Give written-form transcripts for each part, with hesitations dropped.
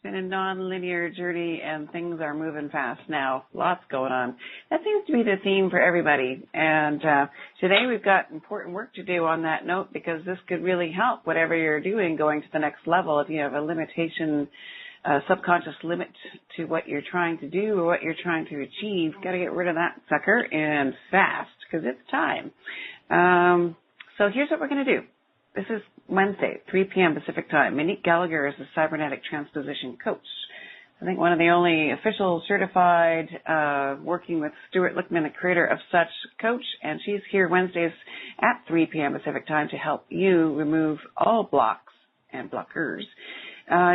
in a non-linear journey and things are moving fast now. Lots going on. That seems to be the theme for everybody. And today we've got important work to do on that note because this could really help whatever you're doing going to the next level. If you have a limitation, subconscious limit to what you're trying to do or what you're trying to achieve, got to get rid of that sucker and fast because it's time. So here's what we're going to do. This is Wednesday, 3 p.m. Pacific time. Monique Gallagher is a Cybernetic Transposition coach. I think one of the only official certified working with Stuart Lichtman, the creator of such coach, and she's here Wednesdays at 3 p.m. Pacific time to help you remove all blocks and blockers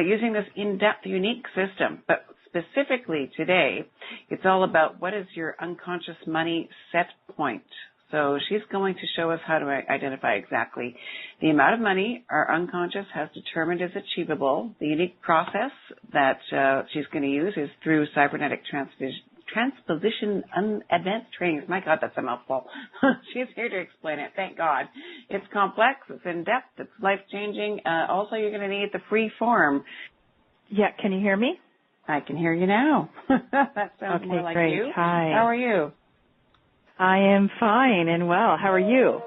using this in-depth, unique system. But specifically today, it's all about what is your unconscious money set point. So she's going to show us how to identify exactly the amount of money our unconscious has determined is achievable. The unique process that she's going to use is through Cybernetic Transposition Advanced Trainings. My God, that's a mouthful. She's here to explain it. Thank God. It's complex. It's in-depth. It's life-changing. Also, you're going to need the free form. Yeah, can you hear me? I can hear you now. That sounds okay, more like great. you. Hi. How are you? I am fine and well. How are you?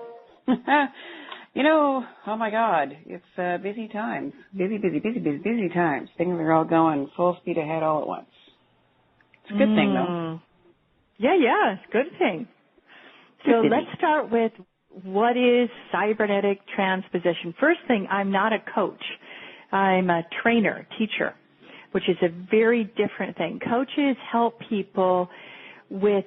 You know, oh my God, it's busy times. Busy times. Things are all going full speed ahead all at once. It's a good thing, though. Yeah, it's a good thing. So let's start with what is cybernetic transposition. First thing, I'm not a coach. I'm a trainer, teacher, which is a very different thing. Coaches help people with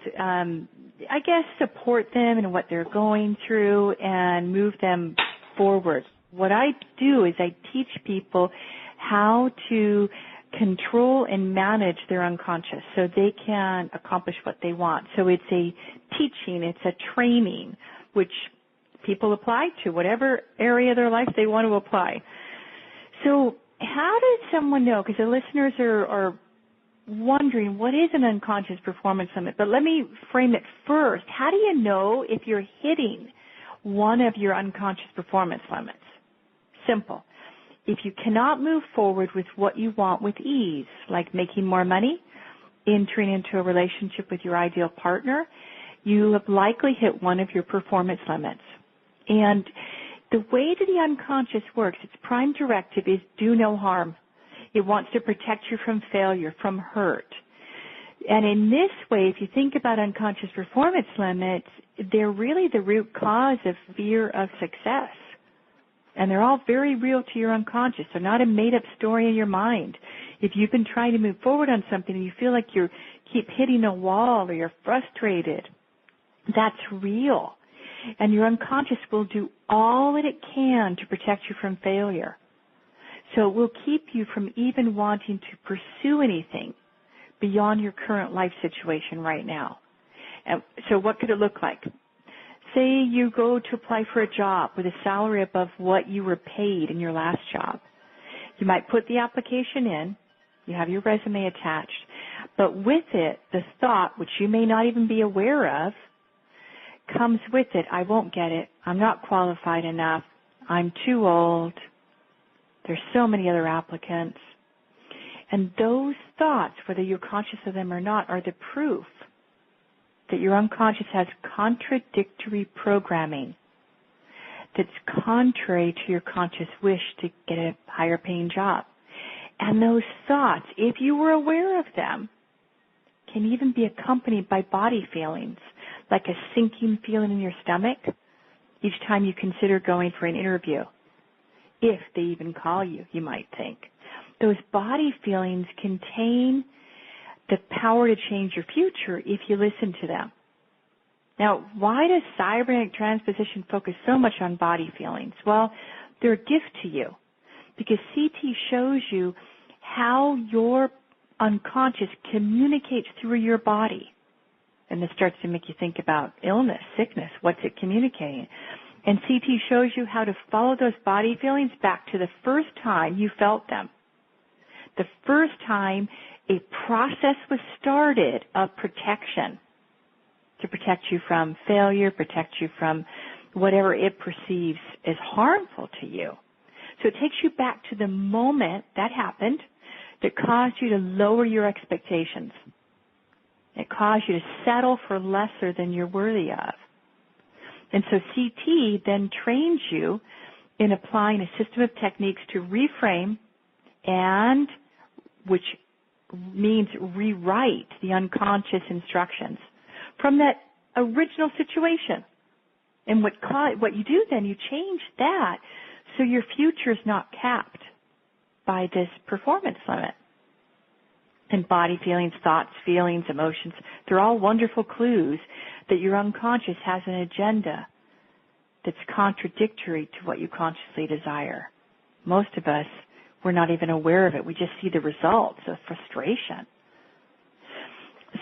support them in what they're going through and move them forward. What I do is I teach people how to control and manage their unconscious so they can accomplish what they want. So it's a teaching, it's a training, which people apply to whatever area of their life they want to apply. So how does someone know? Because the listeners are wondering, what is an unconscious performance limit? But let me frame it first. How do you know if you're hitting one of your unconscious performance limits? Simple. If you cannot move forward with what you want with ease, like making more money, entering into a relationship with your ideal partner, you have likely hit one of your performance limits. And the way that the unconscious works, its prime directive is do no harm. It wants to protect you from failure, from hurt. And in this way, if you think about unconscious performance limits, they're really the root cause of fear of success. And they're all very real to your unconscious. They're not a made-up story in your mind. If you've been trying to move forward on something and you feel like you keep hitting a wall or you're frustrated, that's real. And your unconscious will do all that it can to protect you from failure. So it will keep you from even wanting to pursue anything beyond your current life situation right now. And so what could it look like? Say you go to apply for a job with a salary above what you were paid in your last job. You might put the application in. You have your resume attached. But with it, the thought, which you may not even be aware of, comes with it. I won't get it. I'm not qualified enough. I'm too old. There's so many other applicants. And those thoughts, whether you're conscious of them or not, are the proof that your unconscious has contradictory programming that's contrary to your conscious wish to get a higher paying job. And those thoughts, if you were aware of them, can even be accompanied by body feelings, like a sinking feeling in your stomach each time you consider going for an interview. If they even call you, you might think. Those body feelings contain the power to change your future if you listen to them. Now, why does cybernetic transposition focus so much on body feelings? Well, they're a gift to you because CT shows you how your unconscious communicates through your body. And this starts to make you think about illness, sickness, what's it communicating? And CT shows you how to follow those body feelings back to the first time you felt them. The first time a process was started of protection to protect you from failure, protect you from whatever it perceives as harmful to you. So it takes you back to the moment that happened. that cause you to lower your expectations. It cause you to settle for lesser than you're worthy of. And so CT then trains you in applying a system of techniques to reframe and which means rewrite the unconscious instructions from that original situation. And what you do then, you change that so your future is not capped by this performance limit. And body feelings, thoughts, feelings, emotions, they're all wonderful clues that your unconscious has an agenda that's contradictory to what you consciously desire. Most of us, we're not even aware of it. We just see the results of frustration.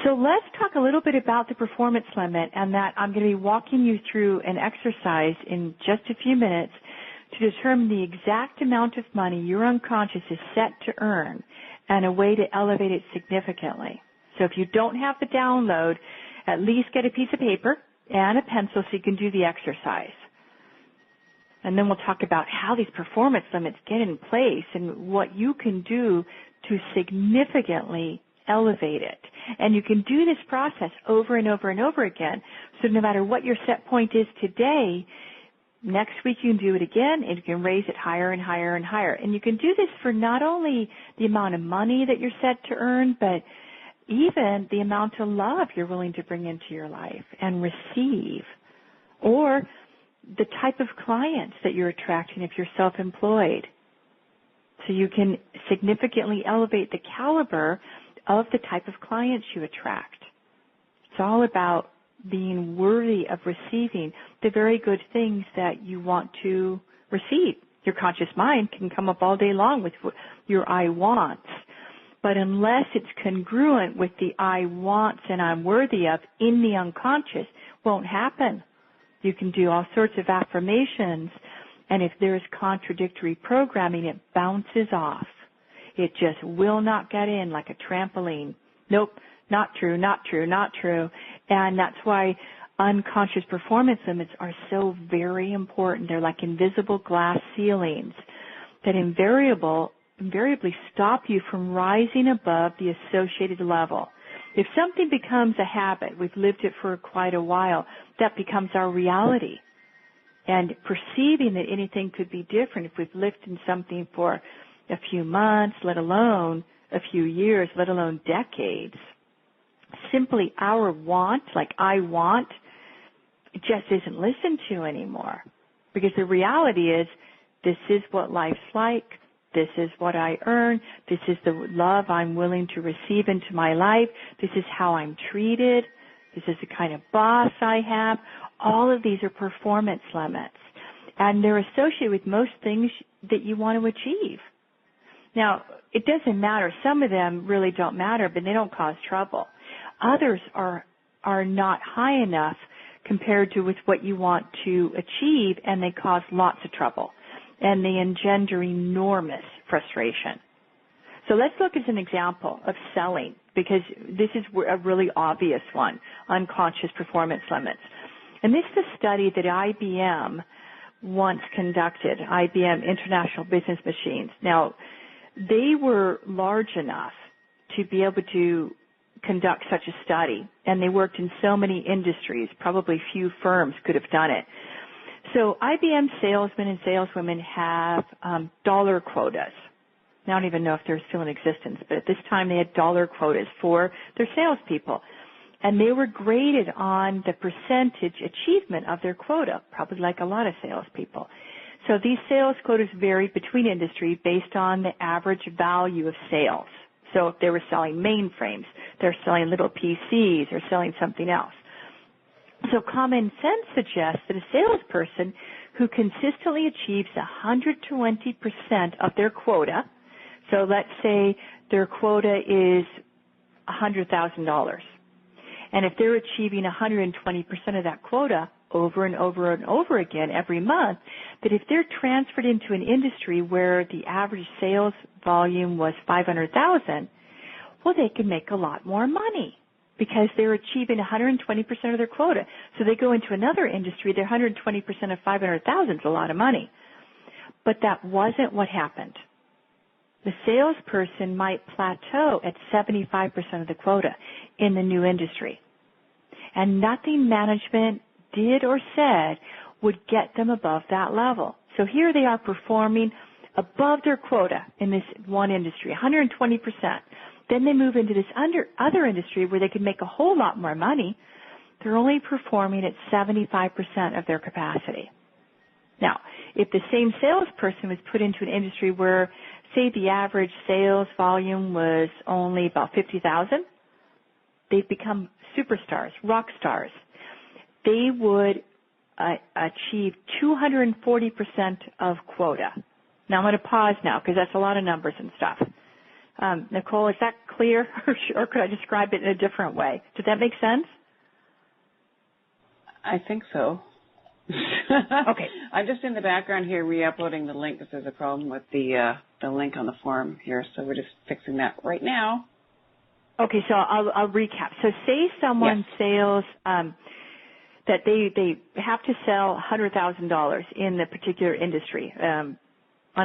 So let's talk a little bit about the performance limit, and that I'm going to be walking you through an exercise in just a few minutes to determine the exact amount of money your unconscious is set to earn and a way to elevate it significantly. So if you don't have the download, at least get a piece of paper and a pencil so you can do the exercise. And then we'll talk about how these performance limits get in place and what you can do to significantly elevate it. And you can do this process over and over and over again. So no matter what your set point is today, next week you can do it again and you can raise it higher and higher and higher. And you can do this for not only the amount of money that you're set to earn, but even the amount of love you're willing to bring into your life and receive, or the type of clients that you're attracting if you're self-employed. So you can significantly elevate the caliber of the type of clients you attract. It's all about being worthy of receiving the very good things that you want to receive. Your conscious mind can come up all day long with your I wants, but unless it's congruent with the I wants and I'm worthy of in the unconscious, won't happen. You can do all sorts of affirmations, and if there's contradictory programming, it bounces off. It just will not get in like a trampoline. Nope, not true, not true, not true. And that's why unconscious performance limits are so very important. They're like invisible glass ceilings that invariably stop you from rising above the associated level. If something becomes a habit, we've lived it for quite a while, that becomes our reality. And perceiving that anything could be different, if we've lived in something for a few months, let alone a few years, let alone decades, simply our want, like I want, it just isn't listened to anymore. Because the reality is, this is what life's like, this is what I earn, this is the love I'm willing to receive into my life, this is how I'm treated, this is the kind of boss I have. All of these are performance limits. And they're associated with most things that you want to achieve. Now, it doesn't matter. Some of them really don't matter, but they don't cause trouble. Others are not high enough compared to with what you want to achieve, and they cause lots of trouble, and they engender enormous frustration. So let's look at an example of selling, because this is a really obvious one, unconscious performance limits. And this is a study that IBM once conducted, IBM International Business Machines. Now, they were large enough to be able to conduct such a study, and they worked in so many industries, probably few firms could have done it. So IBM salesmen and saleswomen have dollar quotas. I don't even know if they're still in existence, but at this time they had dollar quotas for their salespeople. And they were graded on the percentage achievement of their quota, probably like a lot of salespeople. So these sales quotas varied between industries based on the average value of sales. So if they were selling mainframes, they're selling little PCs or selling something else. So common sense suggests that a salesperson who consistently achieves 120% of their quota, so let's say their quota is $100,000, and if they're achieving 120% of that quota over and over and over again every month, that if they're transferred into an industry where the average sales volume was $500,000, well, they can make a lot more money because they're achieving 120% of their quota. So they go into another industry, their 120% of $500,000 is a lot of money. But that wasn't what happened. The salesperson might plateau at 75% of the quota in the new industry. And nothing management did or said would get them above that level. So here they are performing above their quota in this one industry, 120%. Then they move into this other industry where they could make a whole lot more money. They're only performing at 75% of their capacity. Now, if the same salesperson was put into an industry where, say, the average sales volume was only about 50,000, they've become superstars, rock stars. They would achieve 240% of quota. Now, I'm going to pause now because that's a lot of numbers and stuff. Nicole, is that clear, or could I describe it in a different way? Does that make sense? I think so. Okay. I'm just in the background here re-uploading the link because there's a problem with the link on the forum here, so we're just fixing that right now. Okay, so I'll recap. So say someone sales that they have to sell $100,000 in the particular industry on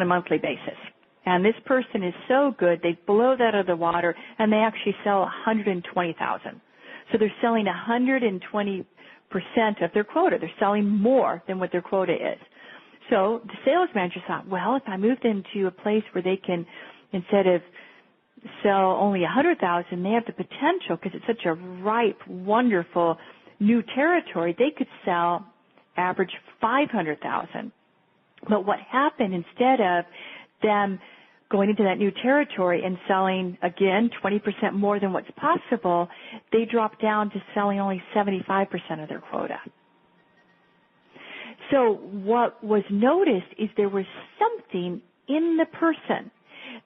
a monthly basis. And this person is so good, they blow that out of the water, and they actually sell $120,000. So they're selling 120% of their quota. They're selling more than what their quota is. So the sales manager thought, well, if I move them to a place where they can, instead of sell only 100,000, they have the potential, because it's such a ripe, wonderful new territory, they could sell average 500,000. But what happened, instead of them going into that new territory and selling, again, 20% more than what's possible, they dropped down to selling only 75% of their quota. So what was noticed is there was something in the person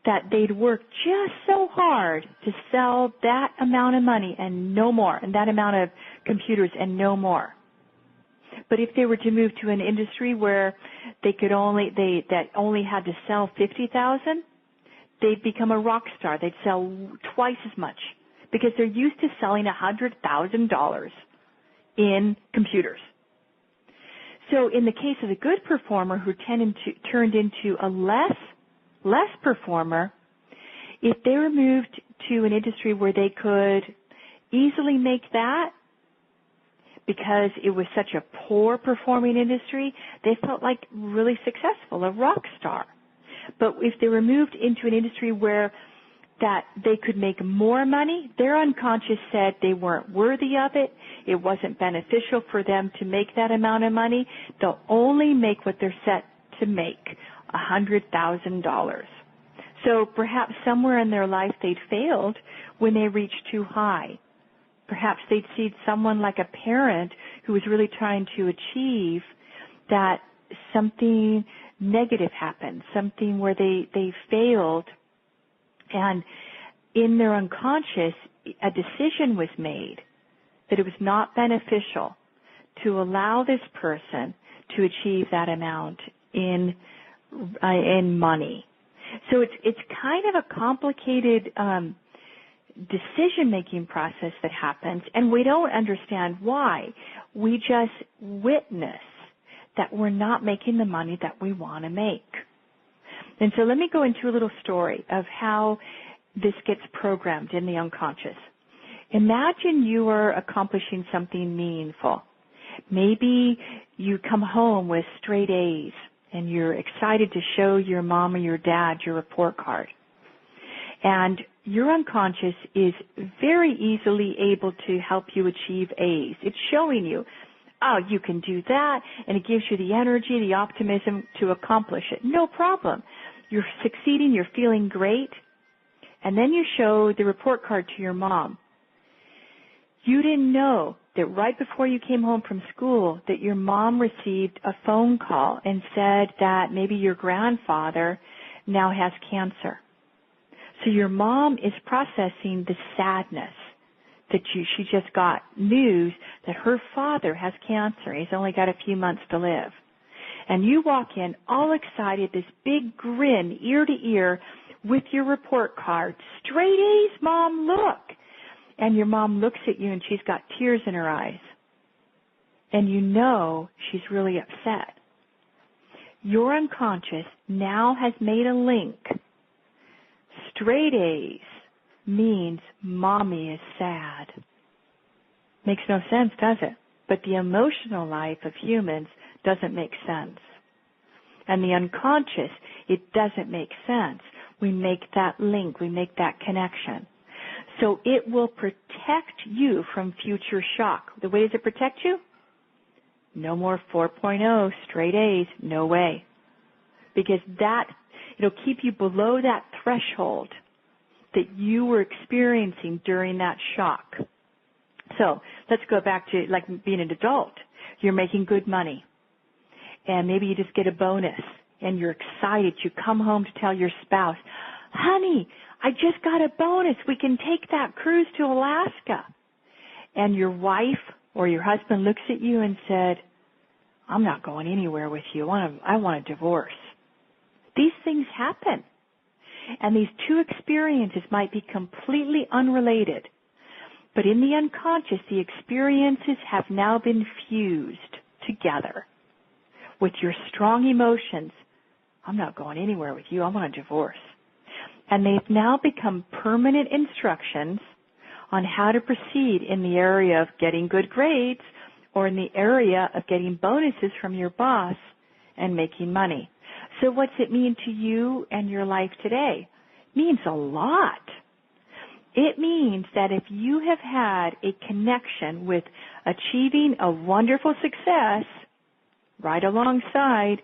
that they'd worked just so hard to sell that amount of money and no more, and that amount of computers and no more. But if they were to move to an industry where they only had to sell 50,000, they'd become a rock star. They'd sell twice as much because they're used to selling $100,000 in computers. So in the case of the good performer who turned into a less performer, if they were moved to an industry where they could easily make that, because it was such a poor performing industry, they felt like really successful, a rock star. But if they were moved into an industry where that they could make more money, their unconscious said they weren't worthy of it, it wasn't beneficial for them to make that amount of money, they'll only make what they're set to make, $100,000. So perhaps somewhere in their life they'd failed when they reached too high. Perhaps they'd see someone like a parent who was really trying to achieve that something negative happened, something where they failed, and in their unconscious, a decision was made that it was not beneficial to allow this person to achieve that amount in money. So it's kind of a complicated decision-making process that happens, and we don't understand why. We just witness that we're not making the money that we want to make. And so let me go into a little story of how this gets programmed in the unconscious. Imagine you are accomplishing something meaningful. Maybe you come home with straight A's and you're excited to show your mom or your dad your report card. And your unconscious is very easily able to help you achieve A's. It's showing you, oh, you can do that, and it gives you the energy, the optimism to accomplish it. No problem. You're succeeding, you're feeling great, and then you show the report card to your mom. You didn't know that right before you came home from school that your mom received a phone call and said that maybe your grandfather now has cancer. So your mom is processing the sadness that she just got news that her father has cancer. He's only got a few months to live. And you walk in all excited, this big grin, ear to ear, with your report card. Straight A's, Mom, look. And your mom looks at you and she's got tears in her eyes. And you know she's really upset. Your unconscious now has made a link straight A's means mommy is sad. Makes no sense, does it? But the emotional life of humans doesn't make sense. And the unconscious, it doesn't make sense. We make that link, we make that connection. So it will protect you from future shock. The way does it protect you? No more 4.0 straight A's, no way. Because it'll keep you below that threshold that you were experiencing during that shock. So let's go back to like being an adult. You're making good money. And maybe you just get a bonus and you're excited. You come home to tell your spouse, honey, I just got a bonus. We can take that cruise to Alaska. And your wife or your husband looks at you and said, I'm not going anywhere with you. I want a divorce. These things happen. And these two experiences might be completely unrelated. But in the unconscious, the experiences have now been fused together with your strong emotions. I'm not going anywhere with you. I want a divorce. And they've now become permanent instructions on how to proceed in the area of getting good grades or in the area of getting bonuses from your boss and making money. So what's it mean to you and your life today? It means a lot. It means that if you have had a connection with achieving a wonderful success, right alongside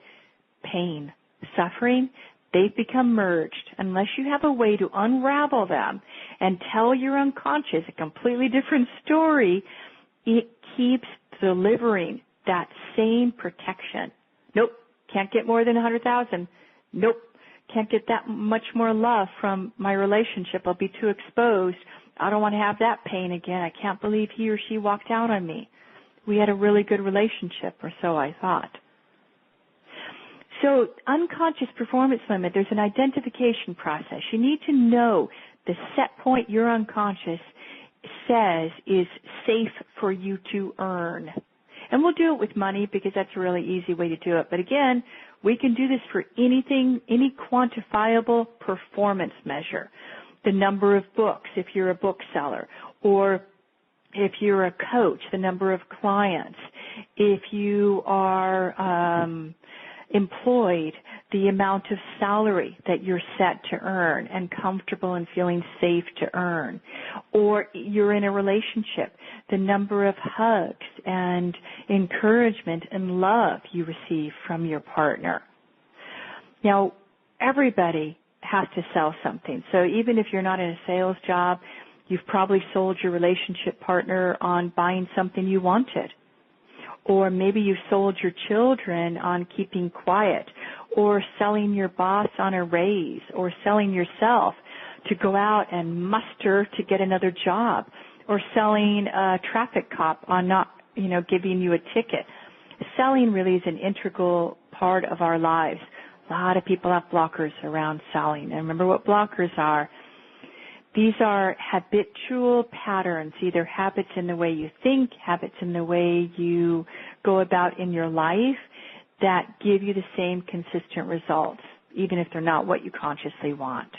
pain, suffering, they've become merged. Unless you have a way to unravel them and tell your unconscious a completely different story, it keeps delivering that same protection. Nope, can't get more than 100,000. Nope, can't get that much more love from my relationship. I'll be too exposed. I don't want to have that pain again. I can't believe he or she walked out on me. We had a really good relationship, or so I thought. So unconscious performance limit, there's an identification process. You need to know the set point your unconscious says is safe for you to earn. And we'll do it with money because that's a really easy way to do it. But again, we can do this for anything, any quantifiable performance measure. The number of books if you're a bookseller, or if you're a coach, the number of clients. If you are employed, the amount of salary that you're set to earn and comfortable and feeling safe to earn. Or you're in a relationship, the number of hugs and encouragement and love you receive from your partner. Now, everybody has to sell something. So even if you're not in a sales job, you've probably sold your relationship partner on buying something you wanted. Or maybe you sold your children on keeping quiet, or selling your boss on a raise, or selling yourself to go out and muster to get another job, or selling a traffic cop on not, giving you a ticket. Selling really is an integral part of our lives. A lot of people have blockers around selling. And remember what blockers are. These are habitual patterns, either habits in the way you think, habits in the way you go about in your life that give you the same consistent results, even if they're not what you consciously want.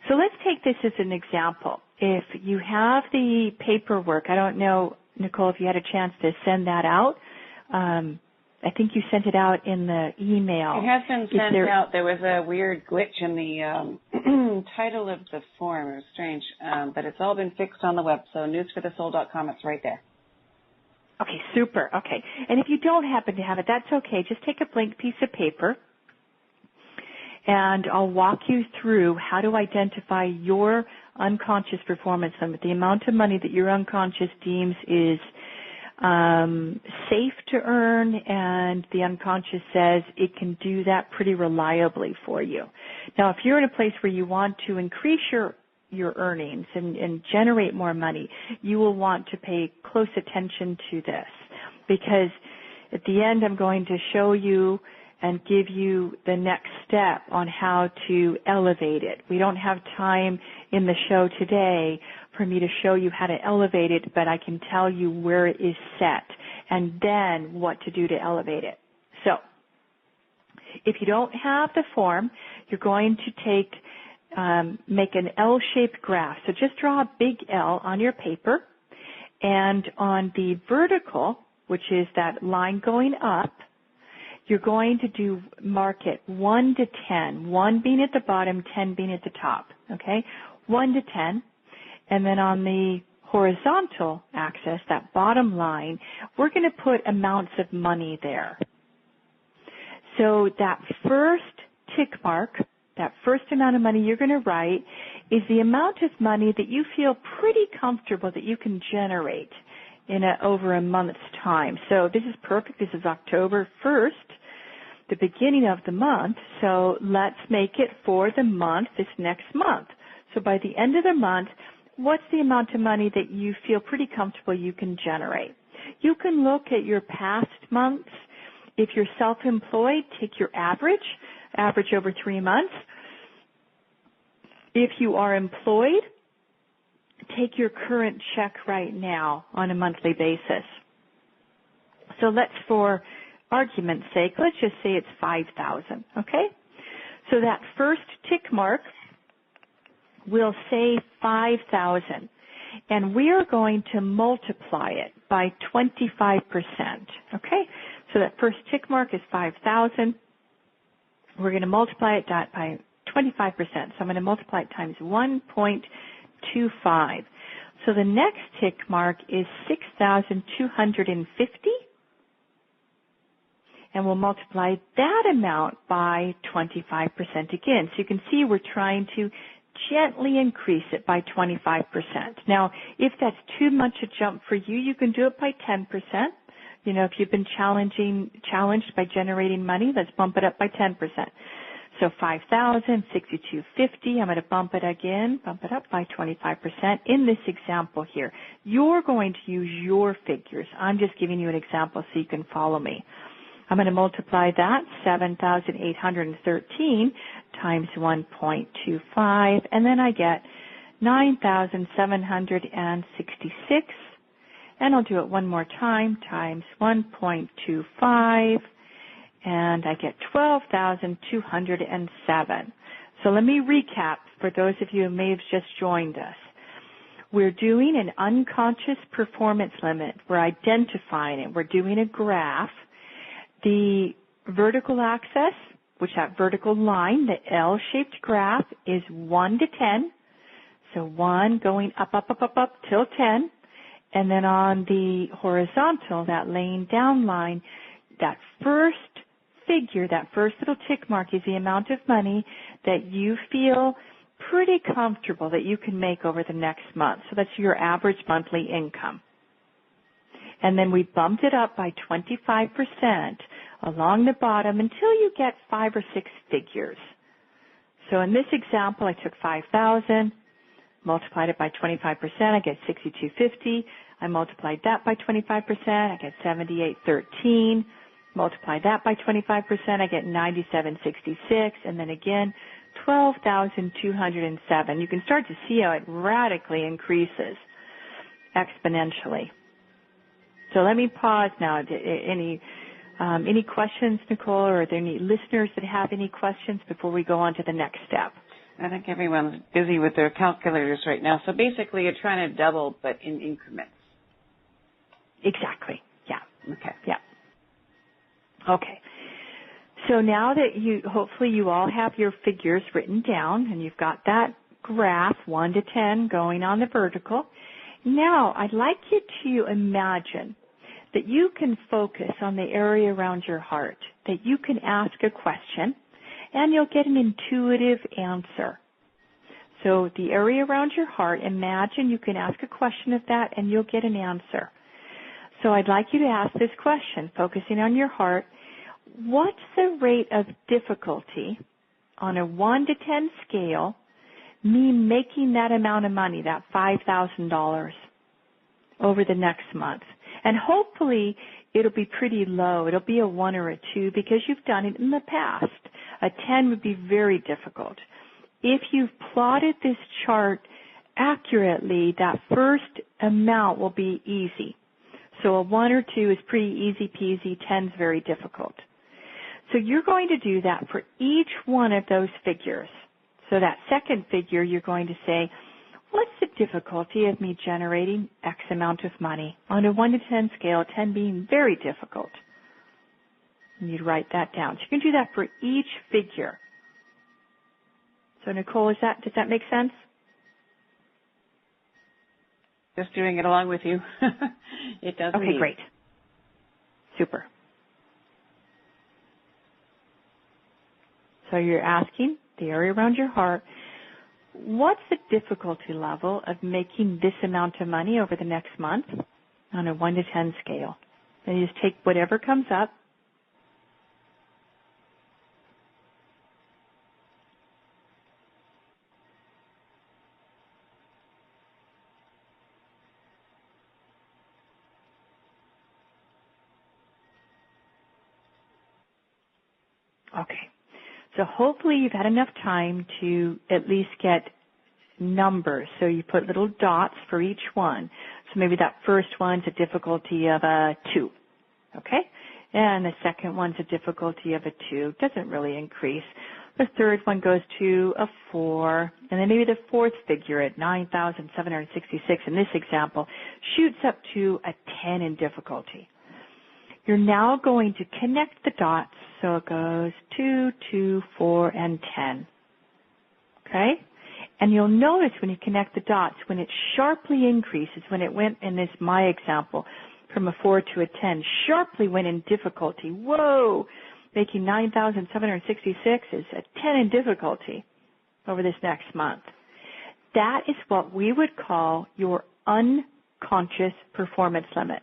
So let's take this as an example. If you have the paperwork, I don't know, Nicole, if you had a chance to send that out. I think you sent it out in the email. It has been sent out. There was a weird glitch in the title of the form. It was strange, but it's all been fixed on the web. So newsforthesoul.com, it's right there. Okay, super. Okay. And if you don't happen to have it, that's okay. Just take a blank piece of paper, and I'll walk you through how to identify your unconscious performance limit, the amount of money that your unconscious deems is safe to earn, and the unconscious says it can do that pretty reliably for you. Now, if you're in a place where you want to increase your earnings and generate more money, you will want to pay close attention to this, because at the end I'm going to show you and give you the next step on how to elevate it. We don't have time in the show today for me to show you how to elevate it, but I can tell you where it is set and then what to do to elevate it. So, if you don't have the form, you're going to take make an L-shaped graph. So just draw a big L on your paper, and on the vertical, which is that line going up, you're going to mark it 1 to 10, 1 being at the bottom, 10 being at the top, okay? 1 to 10. And then on the horizontal axis, that bottom line, we're going to put amounts of money there. So that first tick mark, that first amount of money you're going to write is the amount of money that you feel pretty comfortable that you can generate in over a month's time. So this is perfect. This is October 1st, the beginning of the month. So let's make it for the month, this next month. So by the end of the month, what's the amount of money that you feel pretty comfortable you can generate? You can look at your past months. If you're self-employed, take your average over 3 months. If you are employed, take your current check right now on a monthly basis. So let's, for argument's sake, let's just say it's $5,000, okay? So that first tick mark will say $5,000, and we are going to multiply it by 25%, okay? So that first tick mark is 5,000. We're going to multiply it by 25%. So I'm going to multiply it times 1.25. So the next tick mark is 6,250. And we'll multiply that amount by 25% again. So you can see we're trying to gently increase it by 25%. Now, if that's too much a jump for you, you can do it by 10%. You know, if you've been challenged by generating money, let's bump it up by 10%. So 5,000, 6,250, I'm going to bump it up by 25% in this example here. You're going to use your figures. I'm just giving you an example so you can follow me. I'm going to multiply that, 7,813 times 1.25, and then I get 9,766. And I'll do it one more time, times 1.25, and I get 12,207. So let me recap for those of you who may have just joined us. We're doing an unconscious performance limit. We're identifying it. We're doing a graph. The vertical axis, which that vertical line, the L-shaped graph, is 1 to 10. So 1 going up till 10. And then on the horizontal, that laying down line, that first figure, that first little tick mark is the amount of money that you feel pretty comfortable that you can make over the next month. So that's your average monthly income. And then we bumped it up by 25% along the bottom until you get 5 or 6 figures. So in this example, I took 5,000, multiplied it by 25%, I get 6,250. I multiplied that by 25%, I get 7,813. Multiply that by 25%, I get 9,766. And then again, 12,207. You can start to see how it radically increases exponentially. So let me pause now. Any questions, Nicole, or are there any listeners that have any questions before we go on to the next step? I think everyone's busy with their calculators right now. So basically you're trying to double, but in increments. Exactly. Yeah. Okay. Yeah. Okay. So now that hopefully you all have your figures written down and you've got that graph 1 to 10 going on the vertical, now I'd like you to imagine that you can focus on the area around your heart, that you can ask a question and you'll get an intuitive answer. So the area around your heart, imagine you can ask a question of that and you'll get an answer. So I'd like you to ask this question, focusing on your heart. What's the rate of difficulty on a 1 to 10 scale, me making that amount of money, that $5,000 over the next month? And hopefully it'll be pretty low. It'll be a 1 or a 2 because you've done it in the past. A 10 would be very difficult. If you've plotted this chart accurately, that first amount will be easy. So a 1 or 2 is pretty easy peasy, 10's very difficult. So you're going to do that for each one of those figures. So that second figure, you're going to say, what's the difficulty of me generating X amount of money on a 1 to 10 scale, 10 being very difficult? And you'd write that down. So you can do that for each figure. So Nicole, does that make sense? Just doing it along with you. It does. Okay, great. Super. So you're asking the area around your heart, what's the difficulty level of making this amount of money over the next month on a 1 to 10 scale? And you just take whatever comes up. Okay. So hopefully you've had enough time to at least get numbers. So you put little dots for each one. So maybe that first one's a difficulty of a 2. Okay? And the second one's a difficulty of a 2. Doesn't really increase. The third one goes to a 4. And then maybe the fourth figure at 9,766 in this example shoots up to a 10 in difficulty. You're now going to connect the dots, so it goes 2, 2, 4, and 10. Okay? And you'll notice when you connect the dots, when it sharply increases, when it went in this my example from a 4 to a 10, sharply went in difficulty. Whoa! Making 9,766 is a 10 in difficulty over this next month. That is what we would call your unconscious performance limit.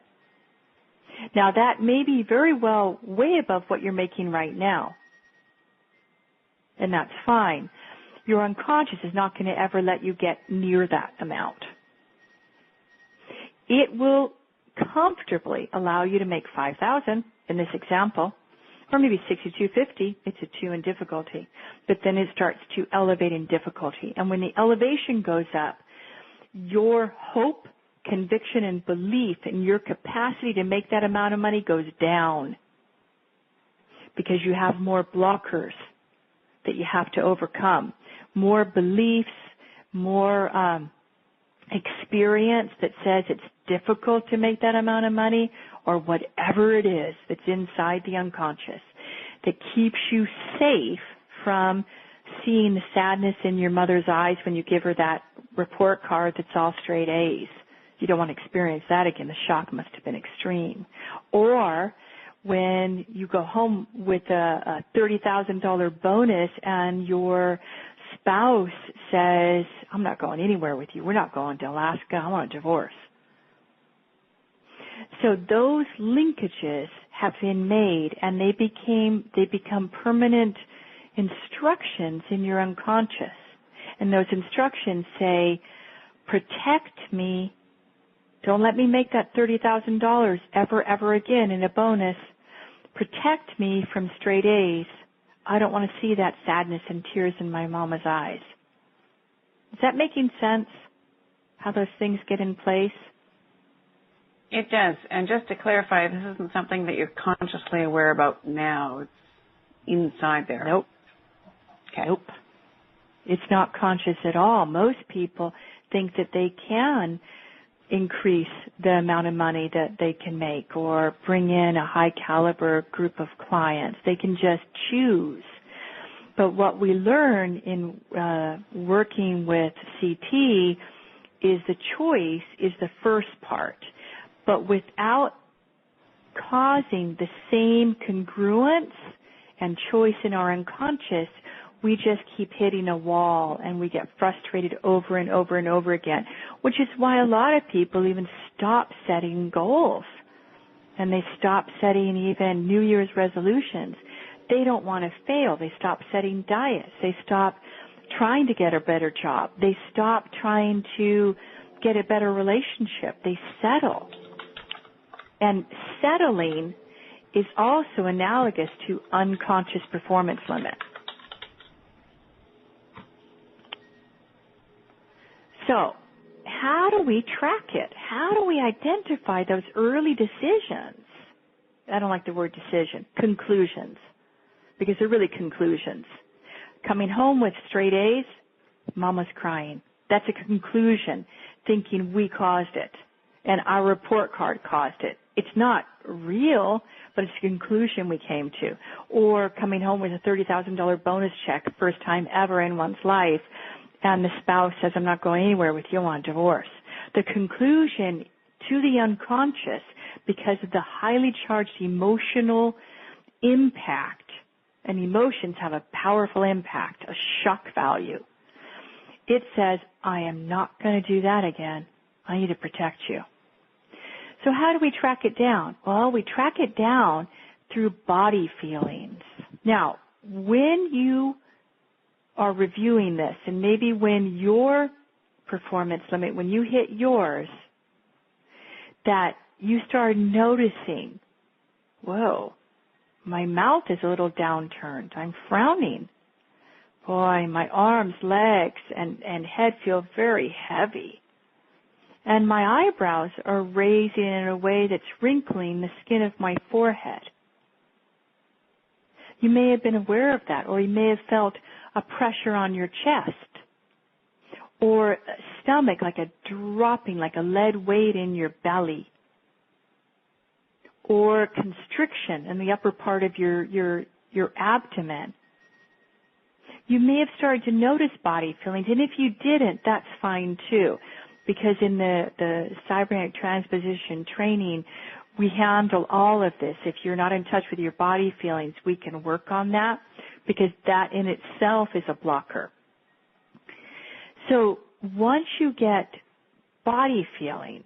Now, that may be very well way above what you're making right now, and that's fine. Your unconscious is not going to ever let you get near that amount. It will comfortably allow you to make 5,000 in this example, or maybe 6,250. It's a 2 in difficulty, but then it starts to elevate in difficulty. And when the elevation goes up, your hope, conviction, and belief in your capacity to make that amount of money goes down because you have more blockers that you have to overcome, more beliefs, more experience that says it's difficult to make that amount of money, or whatever it is that's inside the unconscious that keeps you safe from seeing the sadness in your mother's eyes when you give her that report card that's all straight A's. You don't want to experience that again. The shock must have been extreme. Or when you go home with a $30,000 bonus and your spouse says, I'm not going anywhere with you. We're not going to Alaska. I want a divorce. So those linkages have been made, and they become permanent instructions in your unconscious. And those instructions say, protect me. Don't let me make that $30,000 ever again in a bonus. Protect me from straight A's. I don't want to see that sadness and tears in my mama's eyes. Is that making sense? How those things get in place? It does. And just to clarify, this isn't something that you're consciously aware about now. It's inside there. Nope. Okay. Nope. It's not conscious at all. Most people think that they can increase the amount of money that they can make or bring in a high caliber group of clients. They can just choose. But what we learn in working with CT is the choice is the first part. But without causing the same congruence and choice in our unconscious, we just keep hitting a wall and we get frustrated over and over and over again, which is why a lot of people even stop setting goals and they stop setting even New Year's resolutions. They don't want to fail. They stop setting diets. They stop trying to get a better job. They stop trying to get a better relationship. They settle. And settling is also analogous to unconscious performance limit. So, how do we track it? How do we identify those early decisions? I don't like the word decision. Conclusions. Because they're really conclusions. Coming home with straight A's, Mom was crying. That's a conclusion, thinking we caused it and our report card caused it. It's not real, but it's a conclusion we came to. Or coming home with a $30,000 bonus check, first time ever in one's life, and the spouse says, I'm not going anywhere with you, I want a divorce. The conclusion to the unconscious, because of the highly charged emotional impact, and emotions have a powerful impact, a shock value. It says, I am not going to do that again. I need to protect you. So how do we track it down? Well, we track it down through body feelings. Now, when you are reviewing this, and maybe when your performance limit, when you hit yours, that you start noticing, whoa, my mouth is a little downturned. I'm frowning. Boy, my arms, legs, and head feel very heavy. And my eyebrows are raising in a way that's wrinkling the skin of my forehead. You may have been aware of that, or you may have felt a pressure on your chest, or a stomach like a dropping, like a lead weight in your belly, or constriction in the upper part of your abdomen. You may have started to notice body feelings, and if you didn't, that's fine too, because in the Cybernetic Transposition training, we handle all of this. If you're not in touch with your body feelings, we can work on that, because that in itself is a blocker. So once you get body feelings,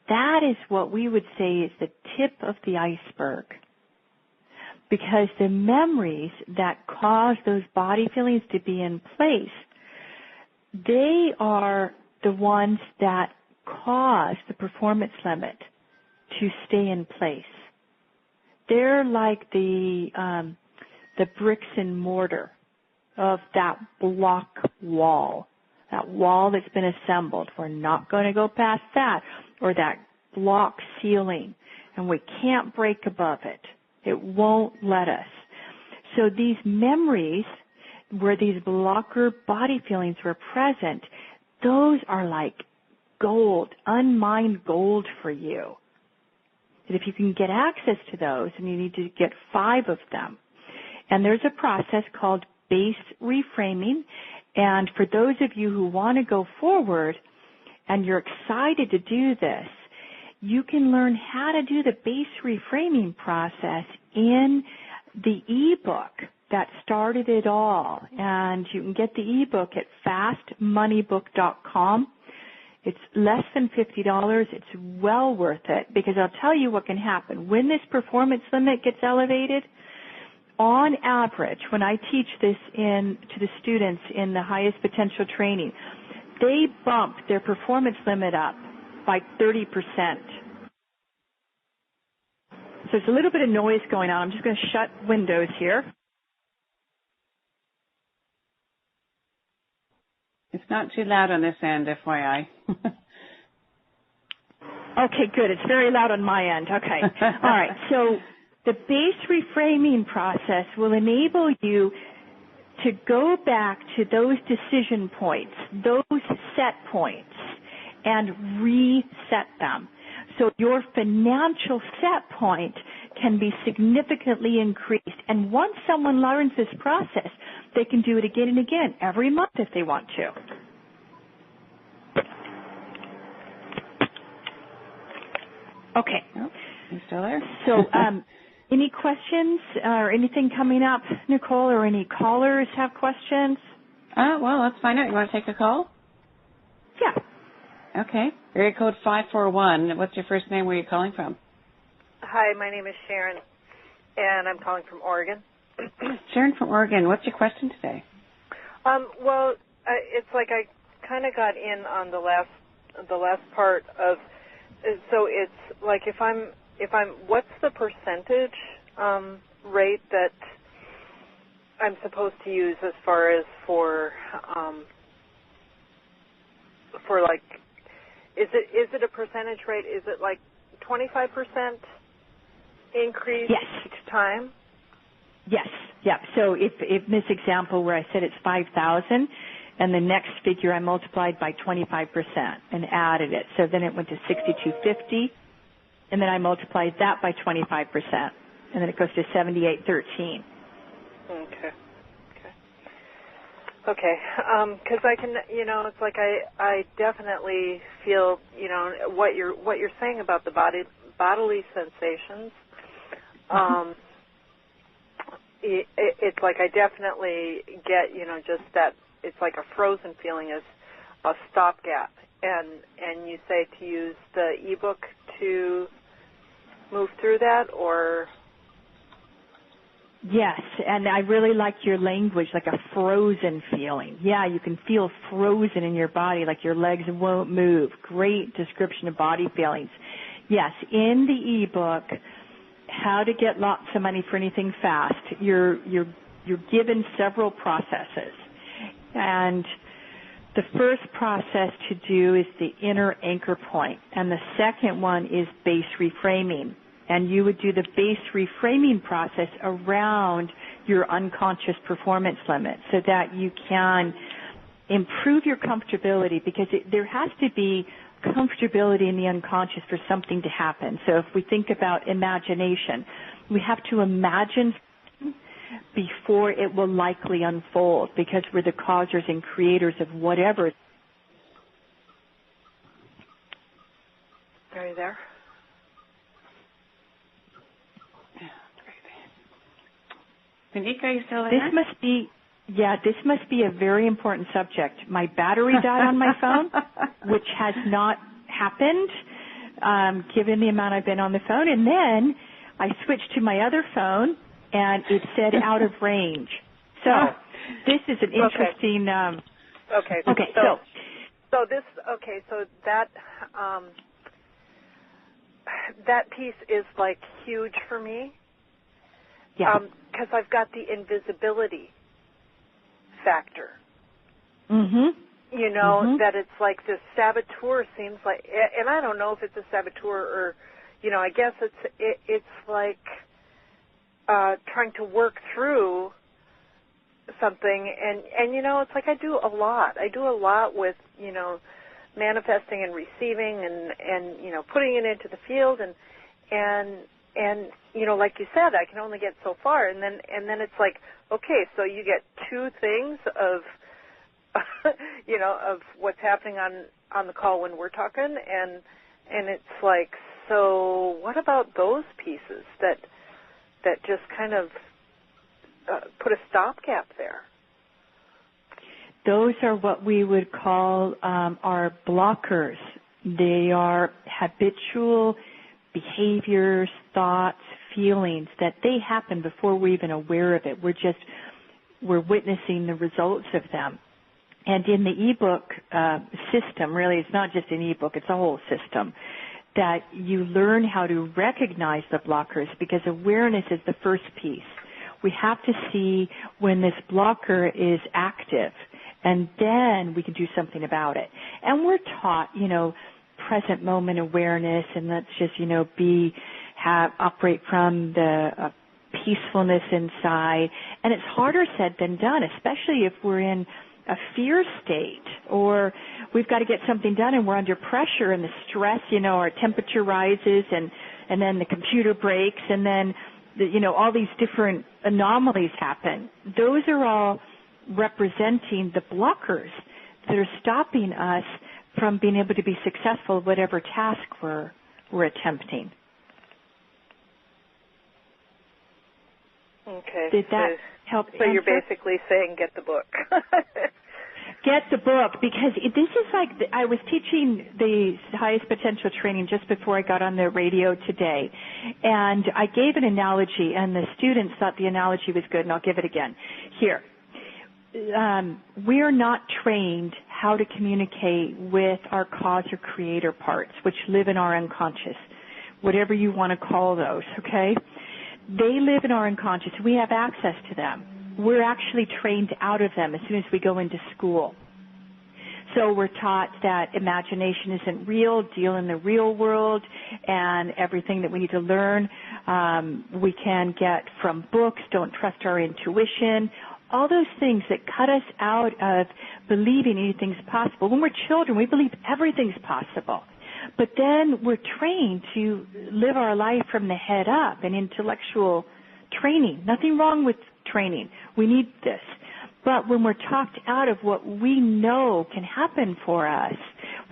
that is what we would say is the tip of the iceberg. Because the memories that cause those body feelings to be in place, they are the ones that cause the performance limit to stay in place. They're like the bricks and mortar of that block wall, that wall that's been assembled. We're not going to go past that, or that block ceiling, and we can't break above it. It won't let us. So these memories where these blocker body feelings were present, those are like gold, unmined gold for you. And if you can get access to those, and you need to get 5 of them. And there's a process called base reframing. And for those of you who want to go forward and you're excited to do this, you can learn how to do the base reframing process in the ebook that started it all. And you can get the ebook at fastmoneybook.com. It's less than $50. It's well worth it, because I'll tell you what can happen. When this performance limit gets elevated, on average, when I teach this to the students in the highest potential training, they bump their performance limit up by 30%. So there's a little bit of noise going on. I'm just going to shut windows here. It's not too loud on this end, FYI. Okay, good. It's very loud on my end. Okay. All right. So the base reframing process will enable you to go back to those decision points, those set points, and reset them. So your financial set point can be significantly increased. And once someone learns this process, they can do it again and again, every month if they want to. Okay. Oh, you still there? So any questions or anything coming up, Nicole, or any callers have questions? Well, let's find out. You want to take a call? Yeah. Okay. Area code 541. What's your first name? Where are you calling from? Hi, my name is Sharon, and I'm calling from Oregon. Sharon from Oregon. What's your question today? Well, it's like I kind of got in on the last part of. So it's like if I'm what's the percentage rate that I'm supposed to use as far as for like is it a percentage rate? Is it like 25% increase yes. each time? Yes. Yeah. So if this example where I said it's 5,000, and the next figure I multiplied by 25% and added it, so then it went to 6,250, and then I multiplied that by 25%, and then it goes to 7,813. Okay, because I can, it's like I definitely feel, what you're saying about the bodily sensations. It's like I definitely get, just that it's like a frozen feeling as a stopgap, and you say to use the ebook to move through that, or. Yes, and I really like your language, like a frozen feeling. Yeah, you can feel frozen in your body, like your legs won't move. Great description of body feelings. Yes, in the ebook, How to Get Lots of Money for Anything Fast, you're given several processes. And the first process to do is the inner anchor point, and the second one is base reframing. And you would do the base reframing process around your unconscious performance limit so that you can improve your comfortability, because there has to be comfortability in the unconscious for something to happen. So if we think about imagination, we have to imagine before it will likely unfold, because we're the causers and creators of whatever. Are you there? Monica, are you still there? This must be a very important subject. My battery died on my phone, which has not happened, given the amount I've been on the phone. And then I switched to my other phone, and it said out of range. So this is an interesting. Okay. So that piece is like huge for me. Yeah. Because I've got the invisibility factor. Mm-hmm. That it's like this saboteur seems like, and I don't know if it's a saboteur or, I guess it's like trying to work through something, and it's like I do a lot with, manifesting and receiving and putting it into the field and like you said, I can only get so far, and then it's like, okay, so you get two things of of what's happening on the call when we're talking, and it's like, so what about those pieces that just kind of put a stopgap there? Those are what we would call our blockers. They are habitual behaviors, thoughts, feelings that they happen before we're even aware of it. We're witnessing the results of them. And in the ebook system, really, it's not just an ebook, it's a whole system, that you learn how to recognize the blockers, because awareness is the first piece. We have to see when this blocker is active, and then we can do something about it. And we're taught, present moment awareness, and let's just, operate from the peacefulness inside. And it's harder said than done, especially if we're in a fear state, or we've got to get something done and we're under pressure and the stress, our temperature rises and then the computer breaks, and then, all these different anomalies happen. Those are all representing the blockers that are stopping us from being able to be successful at whatever task we're attempting. Okay. Did that help So answer? You're basically saying get the book. Get the book, because this is like, I was teaching the highest potential training just before I got on the radio today, and I gave an analogy, and the students thought the analogy was good, and I'll give it again. Here. We are not trained how to communicate with our cause or creator parts, which live in our unconscious, whatever you want to call those, okay? They live in our unconscious. We have access to them. We're actually trained out of them as soon as we go into school. So we're taught that imagination isn't real, deal in the real world, and everything that we need to learn we can get from books, don't trust our intuition, all those things that cut us out of believing anything's possible. When we're children, we believe everything's possible. But then we're trained to live our life from the head up, and intellectual training. Nothing wrong with training. We need this. But when we're talked out of what we know can happen for us,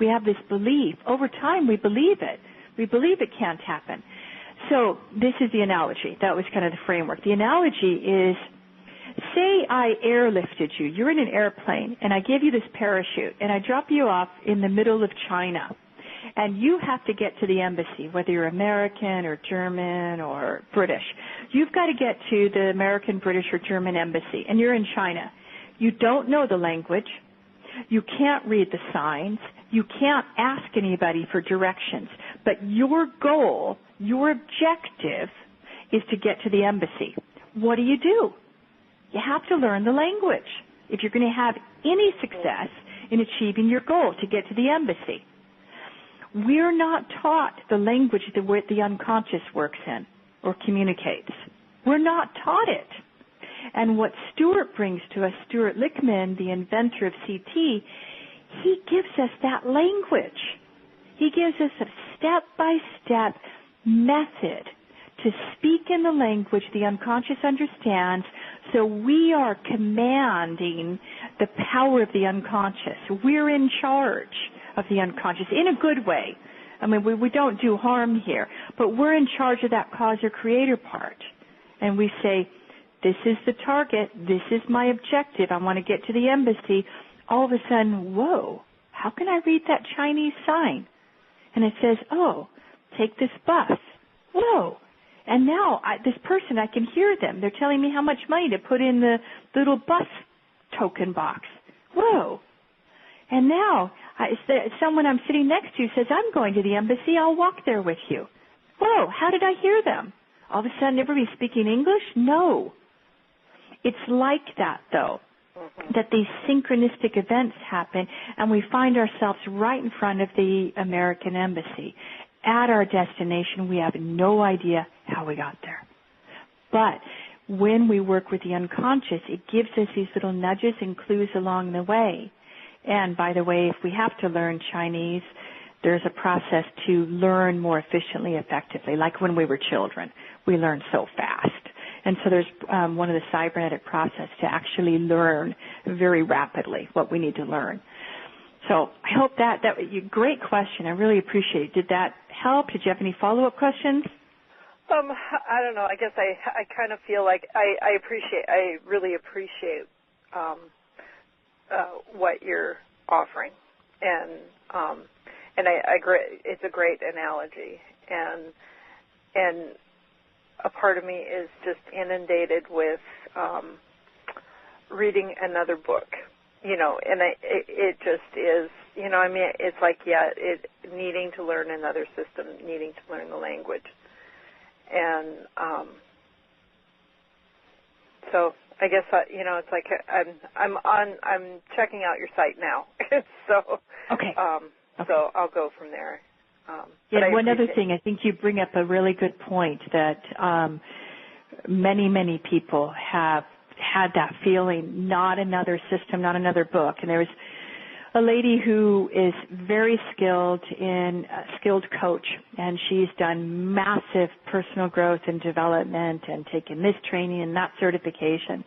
we have this belief. Over time, we believe it. We believe it can't happen. So this is the analogy. That was kind of the framework. The analogy is, say I airlifted you. You're in an airplane, and I give you this parachute, and I drop you off in the middle of China. And you have to get to the embassy, whether you're American or German or British. You've got to get to the American, British, or German embassy, and you're in China. You don't know the language. You can't read the signs. You can't ask anybody for directions. But your goal, your objective, is to get to the embassy. What do? You have to learn the language if you're going to have any success in achieving your goal to get to the embassy. We're not taught the language that the unconscious works in or communicates. We're not taught it. And what Stuart brings to us, Stuart Lichtman, the inventor of CT, he gives us that language. He gives us a step-by-step method to speak in the language the unconscious understands, so we are commanding the power of the unconscious. We're in charge of the unconscious in a good way. I mean, we don't do harm here, but we're in charge of that cause or creator part. And we say, this is the target, this is my objective, I want to get to the embassy. All of a sudden, whoa, how can I read that Chinese sign? And it says, oh, take this bus. Whoa. And now this person, I can hear them. They're telling me how much money to put in the little bus token box. Whoa. And now someone I'm sitting next to says, I'm going to the embassy. I'll walk there with you. Whoa, how did I hear them? All of a sudden, everybody's speaking English? No. It's like that, though, that these synchronistic events happen, and we find ourselves right in front of the American embassy. At our destination, we have no idea how we got there. But when we work with the unconscious, it gives us these little nudges and clues along the way. And by the way, if we have to learn Chinese, there's a process to learn more efficiently, effectively. Like when we were children, we learned so fast. And so there's one of the cybernetic process to actually learn very rapidly what we need to learn. So I hope that great question. I really appreciate it. Did that help? Did you have any follow-up questions? I don't know. I guess I kind of feel like I really appreciate what you're offering, and I agree. It's a great analogy, and a part of me is just inundated with reading another book, and it just is, I mean, it's like, needing to learn another system, needing to learn the language, and so I guess it's like I'm checking out your site now, so okay. So I'll go from there. One other thing, I think you bring up a really good point that many people have had that feeling, not another system, not another book. And there's a lady who is very skilled coach, and she's done massive personal growth and development and taken this training and that certification.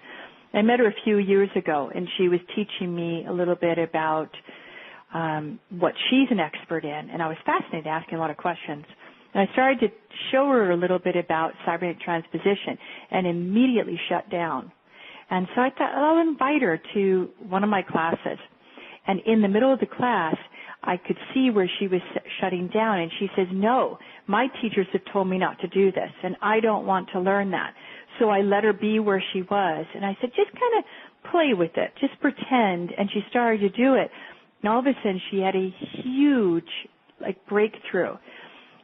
I met her a few years ago, and she was teaching me a little bit about what she's an expert in, and I was fascinated, asking a lot of questions. And I started to show her a little bit about cybernetic transposition, and immediately shut down. And so I thought, I'll invite her to one of my classes. And in the middle of the class, I could see where she was shutting down, and she says, no, my teachers have told me not to do this, and I don't want to learn that. So I let her be where she was, and I said, just kind of play with it, just pretend, and she started to do it. And all of a sudden, she had a huge, breakthrough.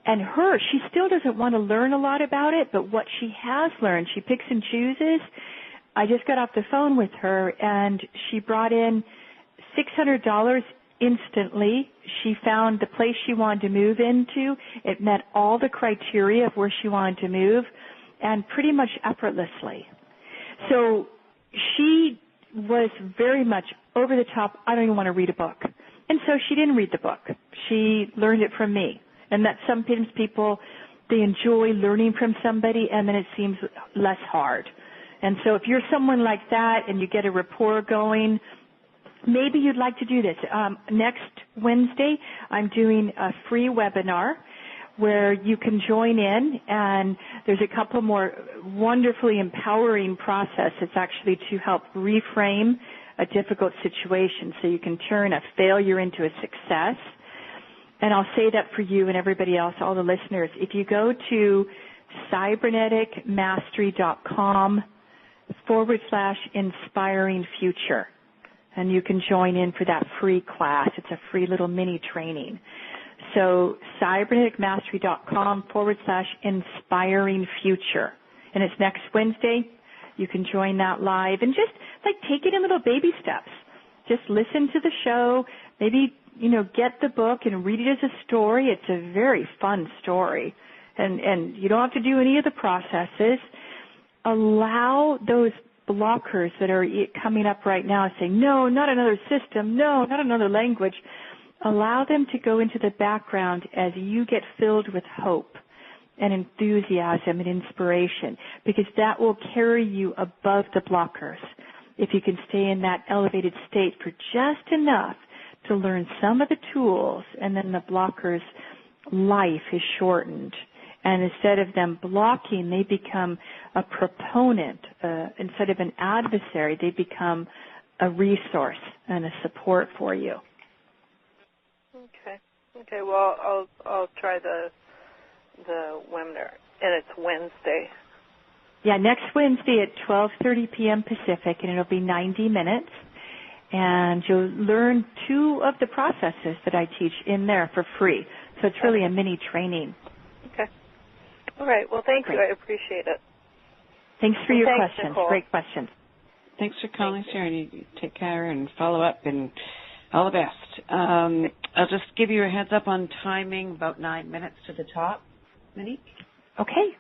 And she still doesn't want to learn a lot about it, but what she has learned, she picks and chooses. I just got off the phone with her, and she brought in $600 instantly. She found the place she wanted to move into. It met all the criteria of where she wanted to move, and pretty much effortlessly. So she was very much over the top. I don't even want to read a book. And so she didn't read the book. She learned it from me. And that sometimes people, they enjoy learning from somebody, and then it seems less hard. And so if you're someone like that and you get a rapport going, maybe you'd like to do this. Next Wednesday, I'm doing a free webinar where you can join in, and there's a couple more wonderfully empowering processes actually to help reframe a difficult situation so you can turn a failure into a success. And I'll say that for you and everybody else, all the listeners. If you go to cyberneticmastery.com/inspiring future, and you can join in for that free class. It's a free little mini training. So cyberneticmastery.com/inspiring future. And it's next Wednesday. You can join that live and just take it in little baby steps. Just listen to the show, maybe, get the book and read it as a story. It's a very fun story. And you don't have to do any of the processes. Allow those blockers that are coming up right now saying, no, not another system, no, not another language. Allow them to go into the background as you get filled with hope and enthusiasm and inspiration, because that will carry you above the blockers if you can stay in that elevated state for just enough to learn some of the tools, and then the blockers' life is shortened. And instead of them blocking, they become a proponent. Instead of an adversary, they become a resource and a support for you. Okay. Well, I'll try the webinar, and it's Wednesday. Yeah, next Wednesday at 12:30 p.m. Pacific, and it'll be 90 minutes. And you'll learn 2 of the processes that I teach in there for free. So it's really a mini training. Okay. All right. Well, thank you. I appreciate it. Thanks for your Thanks, questions. Nicole. Great questions. Thanks for calling, Sarah. You take care and follow up, and all the best. I'll just give you a heads up on timing, about 9 minutes to the top. Monique? Okay,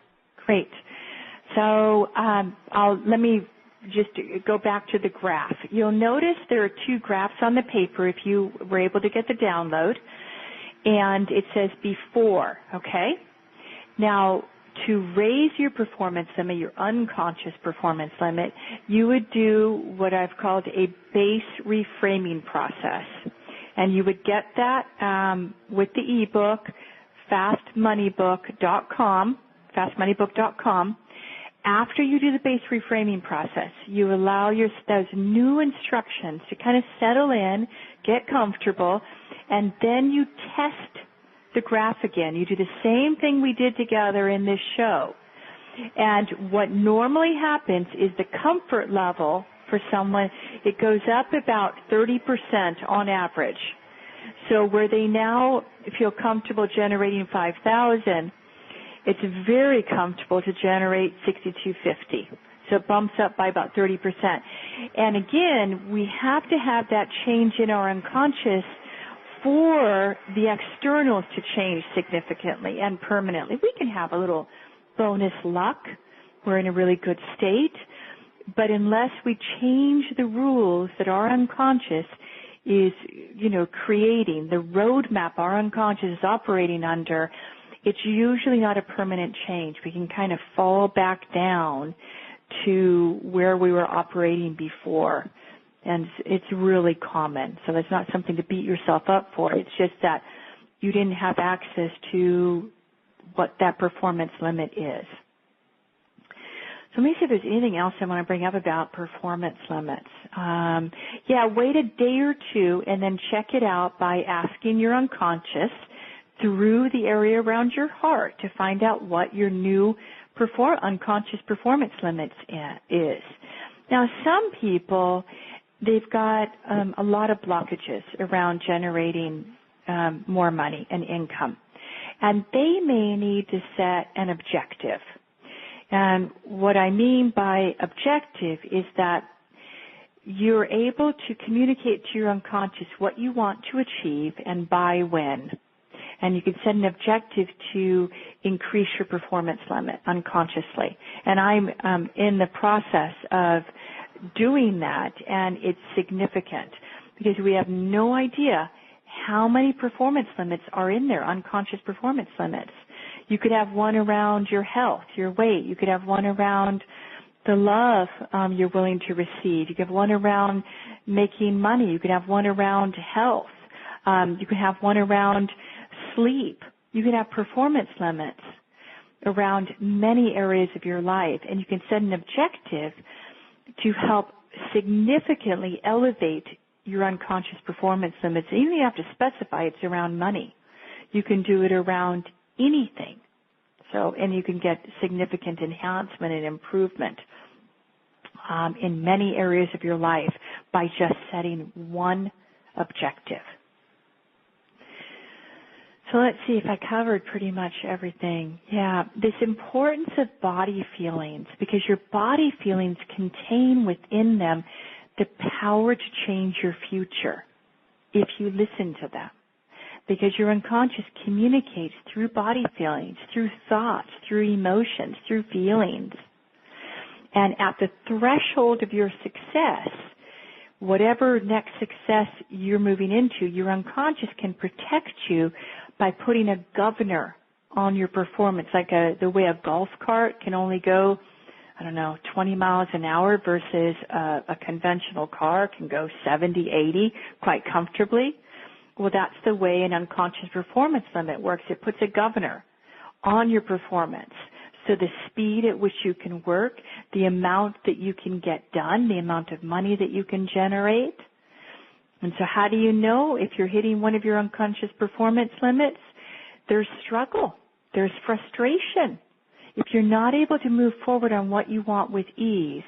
great. So let me just go back to the graph. You'll notice there are 2 graphs on the paper if you were able to get the download, and it says before, okay? Now, to raise your performance limit, your unconscious performance limit, you would do what I've called a base reframing process. And you would get that with the ebook, fastmoneybook.com. After you do the base reframing process, you allow those new instructions to kind of settle in, get comfortable, and then you test the graph again. You do the same thing we did together in this show. And what normally happens is the comfort level for someone, it goes up about 30% on average. So where they now feel comfortable generating 5,000, it's very comfortable to generate 6,250. So it bumps up by about 30%. And again, we have to have that change in our unconscious for the externals to change significantly and permanently. We can have a little bonus luck. We're in a really good state. But unless we change the rules that our unconscious is, creating, the roadmap our unconscious is operating under, it's usually not a permanent change. We can kind of fall back down to where we were operating before. And it's really common. So it's not something to beat yourself up for. It's just that you didn't have access to what that performance limit is. So let me see if there's anything else I want to bring up about performance limits. Wait a day or 2 and then check it out by asking your unconscious through the area around your heart to find out what your new unconscious performance limits is. Now, some people, they've got a lot of blockages around generating more money and income. And they may need to set an objective. And what I mean by objective is that you're able to communicate to your unconscious what you want to achieve and by when. And you can set an objective to increase your performance limit unconsciously. And I'm in the process of doing that, and it's significant because we have no idea how many performance limits are in there, unconscious performance limits. You could have one around your health, your weight. You could have one around the love you're willing to receive. You could have one around making money. You could have one around health. You could have one around sleep. You could have performance limits around many areas of your life, and you can set an objective to help significantly elevate your unconscious performance limits. You don't even have to specify it's around money. You can do it around anything. So, and you can get significant enhancement and improvement in many areas of your life by just setting one objective. So let's see if I covered pretty much everything. Yeah, this importance of body feelings, because your body feelings contain within them the power to change your future if you listen to them. Because your unconscious communicates through body feelings, through thoughts, through emotions, through feelings. And at the threshold of your success, whatever next success you're moving into, your unconscious can protect you by putting a governor on your performance, like the way a golf cart can only go, 20 miles an hour versus a conventional car can go 70, 80 quite comfortably. Well, that's the way an unconscious performance limit works. It puts a governor on your performance. So the speed at which you can work, the amount that you can get done, the amount of money that you can generate. And so how do you know if you're hitting one of your unconscious performance limits? There's struggle. There's frustration. If you're not able to move forward on what you want with ease,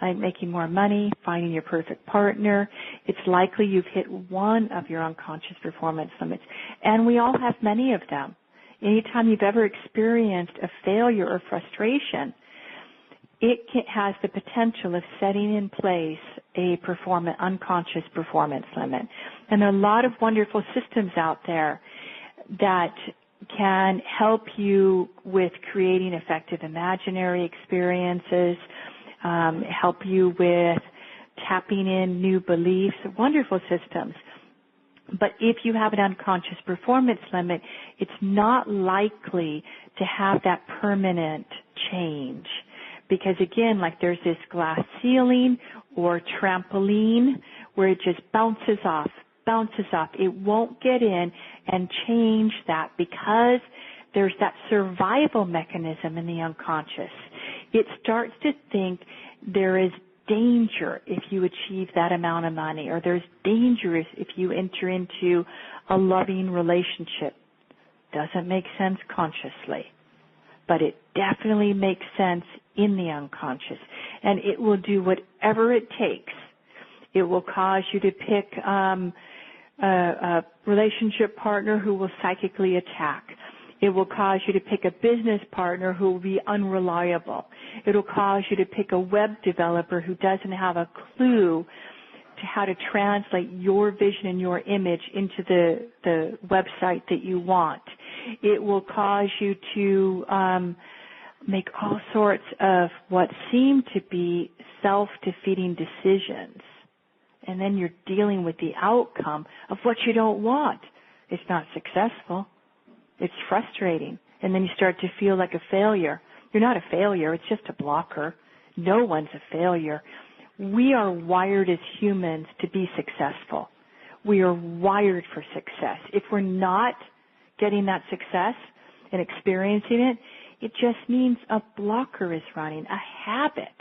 like making more money, finding your perfect partner, it's likely you've hit one of your unconscious performance limits. And we all have many of them. Anytime you've ever experienced a failure or frustration, it has the potential of setting in place a unconscious performance limit. And there are a lot of wonderful systems out there that can help you with creating effective imaginary experiences, help you with tapping in new beliefs, wonderful systems. But if you have an unconscious performance limit, it's not likely to have that permanent change. Because again, like there's this glass ceiling or trampoline where it just bounces off. It won't get in and change that because there's that survival mechanism in the unconscious. It starts to think there is danger if you achieve that amount of money, or there's danger if you enter into a loving relationship. Doesn't make sense consciously, but it definitely makes sense in the unconscious, and it will do whatever it takes. It will cause you to pick a relationship partner who will psychically attack. It will cause you to pick a business partner who will be unreliable. It will cause you to pick a web developer who doesn't have a clue to how to translate your vision and your image into the website that you want. It will cause you to make all sorts of what seem to be self-defeating decisions. And then you're dealing with the outcome of what you don't want. It's not successful. It's frustrating. And then you start to feel like a failure. You're not a failure. It's just a blocker. No one's a failure. We are wired as humans to be successful. We are wired for success. If we're not getting that success and experiencing it, it just means a blocker is running, a habit,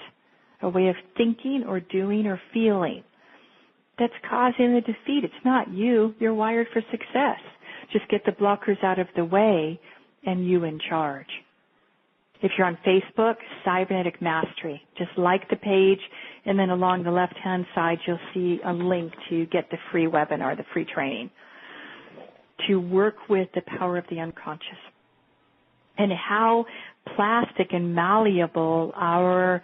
a way of thinking or doing or feeling that's causing the defeat. It's not you. You're wired for success. Just get the blockers out of the way and you in charge. If you're on Facebook, Cybernetic Mastery, just like the page, and then along the left-hand side, you'll see a link to get the free webinar, the free training, to work with the power of the unconscious and how plastic and malleable our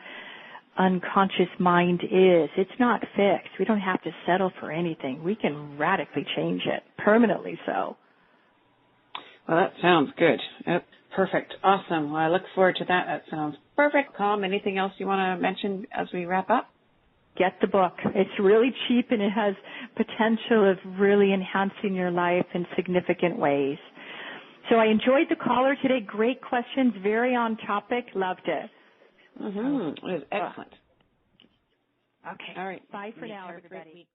unconscious mind is. It's not fixed. We don't have to settle for anything. We can radically change it, permanently so. Well, that sounds good. Perfect. Awesome. Well, I look forward to that. That sounds perfect. Calm, anything else you want to mention as we wrap up? Get the book. It's really cheap and it has potential of really enhancing your life in significant ways. So I enjoyed the caller today. Great questions. Very on topic. Loved it. It was excellent. Okay. All right. Bye for now, everybody.